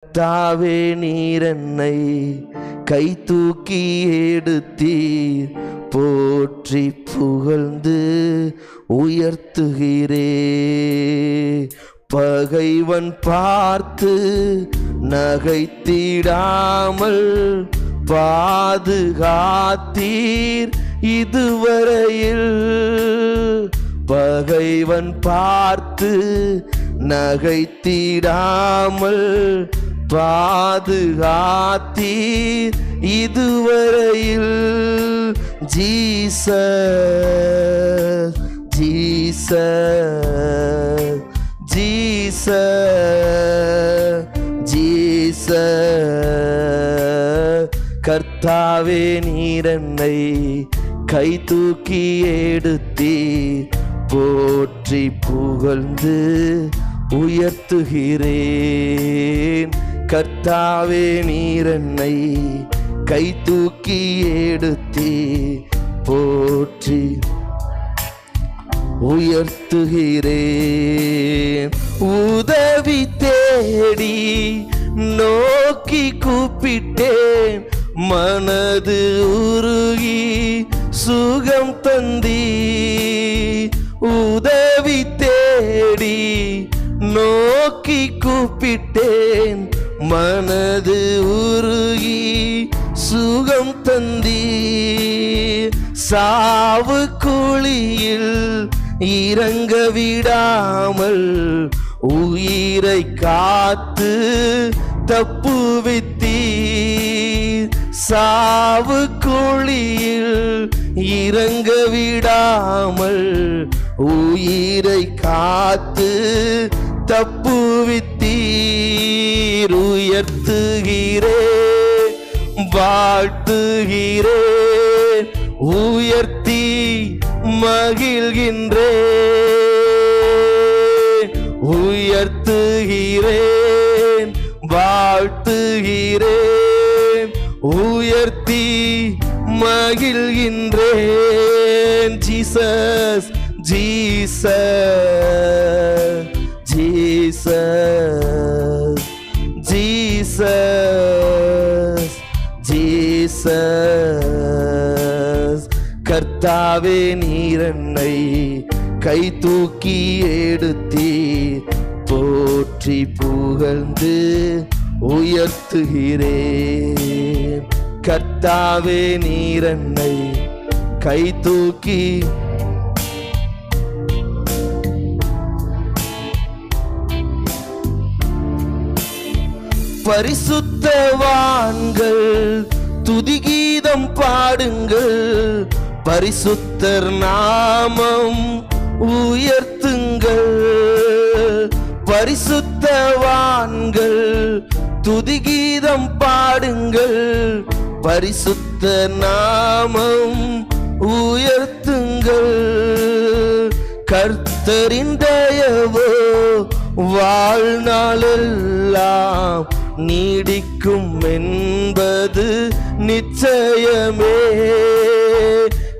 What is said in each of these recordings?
கர்த்தாவே நீர் என்னை கை தூக்கி எடுத்தீர், போற்றி புகழ்ந்து உயர்த்துகிறே. பகைவன் பார்த்து நகைத்திடாமல் பாதுகாத்தீர் இதுவரையில். பகைவன் பார்த்து நகைத்திடாமல் பாதுகாத்தீர் இதுவரையில். Jesus Jesus Jesus Jesus. கர்த்தாவே நீர் என்னை கை தூக்கி எடுத்தீர், போற்றி புகழ்ந்து உயர்த்துகிறேன். கர்த்தாவே நீர் என்னை கை தூக்கி எடுத்தீர், போற்றி உயர்த்துகிறேன். உதவி தேடி நோக்கி கூப்பிட்டேன், மனது உருகி சுகம் தந்தீ. உதவி தேடி நோக்கி கூப்பிட்டேன், மனது உருகி சுகம் தந்தீ. சாவு குழியில் இறங்க விடாமல் உயிரை காத்து தப்புவித்தீர். சாவு குழியில் இறங்க விடாமல் உயிரை காத்து தப்புவித்தீர். உயர்த்துகிறேன் வாழ்த்துகிறேன், உயர்த்தி மகிழ்கின்றேன். உயர்த்துகிறேன் வாழ்த்துகிறேன், உயர்த்தி மகிழ்கின்றேன். Jesus Jesus Jesus Jesus Jesus. கர்த்தாவே நீர் என்னை கை தூக்கி எடுத்தீர், போற்றி புகழ்ந்து உயர்த்துகிறேன். கர்த்தாவே நீர் என்னை கை தூக்கி பரிசுத்தவான்கள் துதிகீதம் பாடுங்கள், பரிசுத்தர் நாமம் உயர்த்துங்கள். பரிசுத்தவான்கள் துதிகீதம் பாடுங்கள், பரிசுத்த நாமம் உயர்த்துங்கள். கர்த்தரின் தயவோ வாழ்நாளெல்லாம் நீடிக்கும் என்பது நிச்சயமே.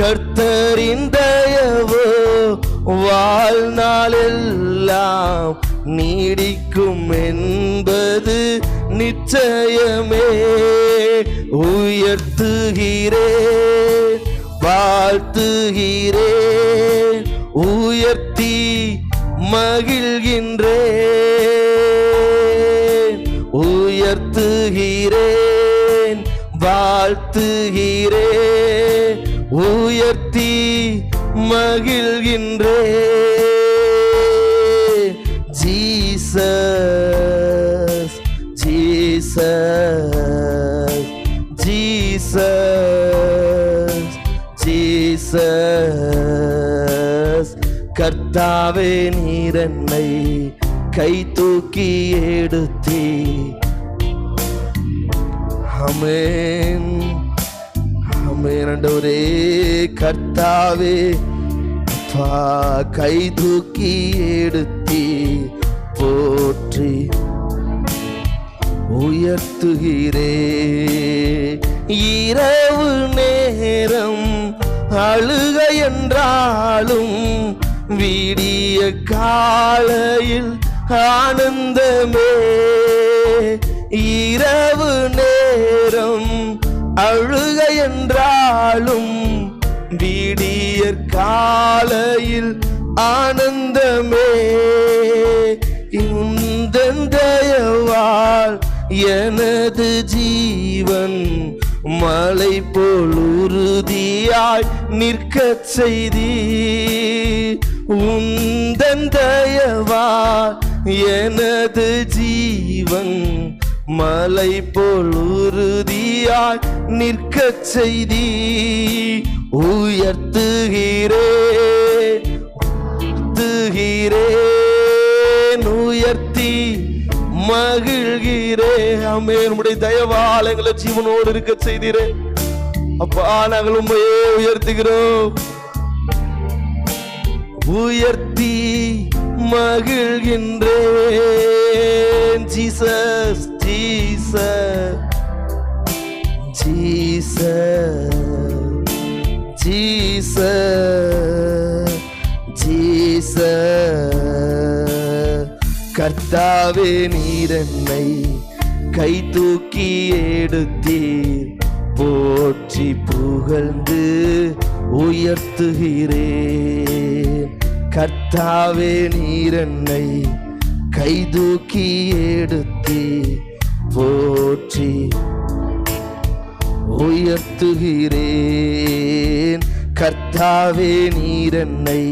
கர்த்தரின் தயவோ வாழ்நாளெல்லாம் நீடிக்கும் என்பது நிச்சயமே. உயர்த்துகிறேன் வாழ்த்துகிறேன், உயர்த்தி மகிழ்கின்றேன். உயர்த்துகிறேன் வாழ்த்துகிறேன், உயர்த்தி மகிழ்கின்றேன். Jesus Jesus Jesus Jesus. கர்த்தாவே நீர் என்னை கை தூக்கி எடுத்தீர். ஆமென் ஆமென் ஆண்டவரே. கர்த்தாவே அப்பா கை தூக்கி எடுத்தீர், போற்றி உயர்த்துகிறே. இரவு நேரம் அழுக என்றாலும் விடிய காலையில் ஆனந்தமே. இரவு நேரம் அழுகை என்றாலும் விடியற் காலையில் ஆனந்தமே. உந்தன் தயவால் எனது ஜீவன் மலை போல் உறுதியாய் நிற்கச் செய்தி. உந்தன் தயவால் எனது ஜீவன் மலை போல் உறுதியாய் நிற்கச் செய்தி. உயர்த்துகிறேன் உயர்த்தி மகிழ்கிறேன். ஆமென். உம்முடைய தயவால் எங்களை ஜீவனோடு இருக்க செய்தீரே அப்பா. நாங்கள் உம்மையே உயர்த்துகிறோம். உயர்த்தி மகிழ்கின்றேன். Jesus Jesus Jesus Jesus Jesus. கர்த்தாவே நீர் என்னை கை தூக்கி எடுத்தீர். போற்றி புகழ்ந்து உயர்த்துகிறேன். கர்த்தாவே நீர் என்னை கை தூக்கி எடுத்தீர். போற்றி உயர்த்துகிறேன். கர்த்தாவே நீர் என்னை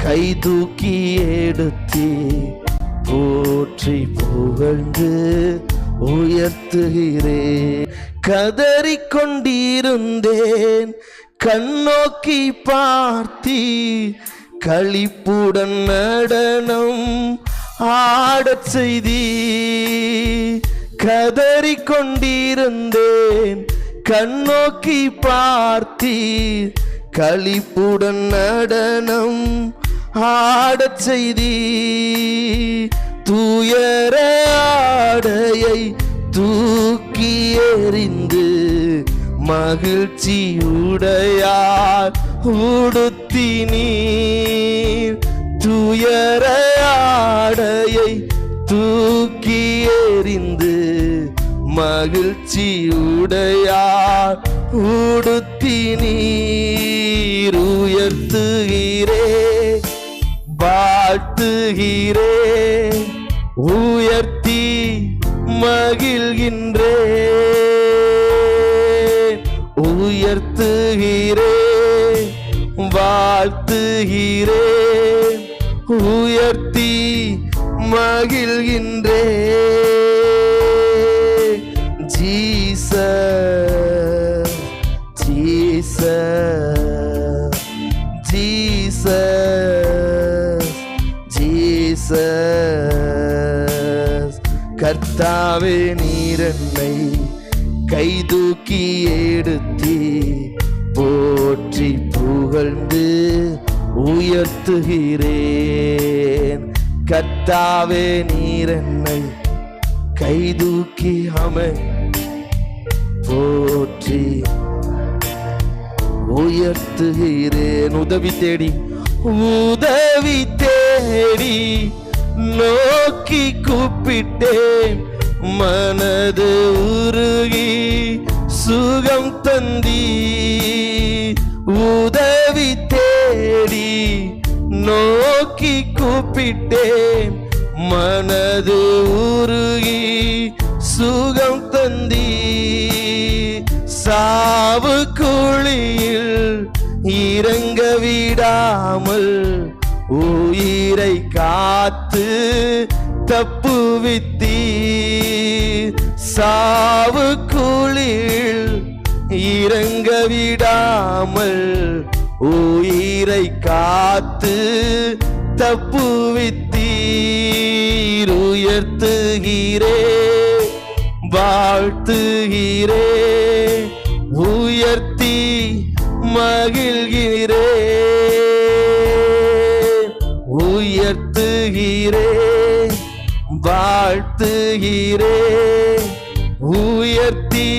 கை தூக்கி எடுத்தீர். போற்றி புகழ்ந்து உயர்த்துகிறேன். கதறிக்கொண்டிருந்தேன் கண்ணோக்கி பார்த்தி. களிப்புடன் நடனம் ஆடச் செய்தி. கதறிக்கொண்டிருந்தேன் கண்ணோக்கி பார்த்தி. களிப்புடன் நடனம் ஆடச் செய்தி. தூயர ஆடையை தூக்கி எறிந்து மகிழ்ச்சியுடையார் உடுத்தி நீர். தூயர ஆடையை தூக்கி எறிந்து மகிழ்ச்சியுடையார் உடுத்தி நீர். உயர்த்துகிறே வாழ்த்துகிறே உயர்த்தி மகிழ்கின்றேன். உயர்த்துகிறேன் வாழ்த்துகிறேன் உயர்த்தி மகிழ்கின்றேன். Jesus Jesus Jesus Jesus. கர்த்தாவே நீர் என்னை கை தூக்கி எடுத்தி. போற்றி புகழ்ந்து உயர்த்துகிறேன். கர்த்தாவே நீர் என்னை கை தூக்கி போற்றி உயர்த்துகிறேன். உதவி தேடி நோக்கி கூப்பிட்டேன். மனது உருகி சுகம் தந்தி. உதவி தேடி நோக்கி கூப்பிட்டேன். மனது உருகி சுகம் தந்தி. சாவு குழியில் இறங்க விடாமல் உயிரை காத்து தப்புவித்தி. சாவு குழியில் இறங்க விடாமல் உயிரை காத்து தப்புவித்தீர். உயர்த்துகிறே வாழ்த்துகிறே உயர்த்தி மகிழ்கிறே. உயர்த்துகிறே வாழ்த்துகிறே உயர்த்தி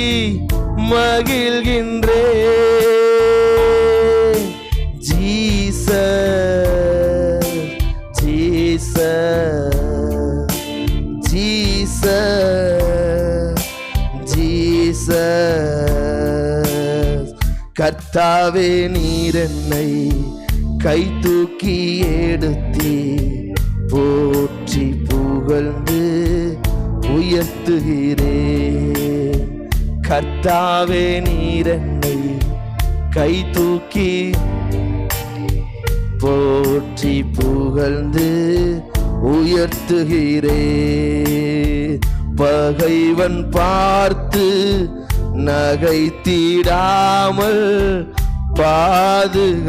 மகிழ்கின்றே. Jesus Jesus Jesus Jesus. கர்த்தாவே நீர் என்னை கை தூக்கி எடுத்தி போற்றி புகழ்ந்து உயர்த்துகிறேன். கர்த்தாவே நீர் என்னை கை தூக்கி போற்றி புகழ்ந்து உயர்த்துகிறேன். பகைவன் பார்த்து நகைத்திடாமல் பாதுகாத்தீர்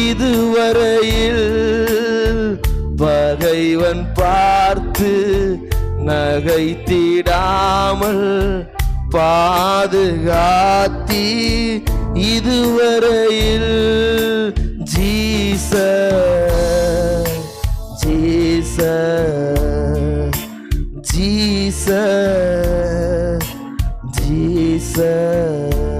இதுவரையில். பகைவன் பார்த்து நகைத்திடாமல் பாதுகாத்தீர் இதுவரையில். Jesus Jesus Jesus Jesus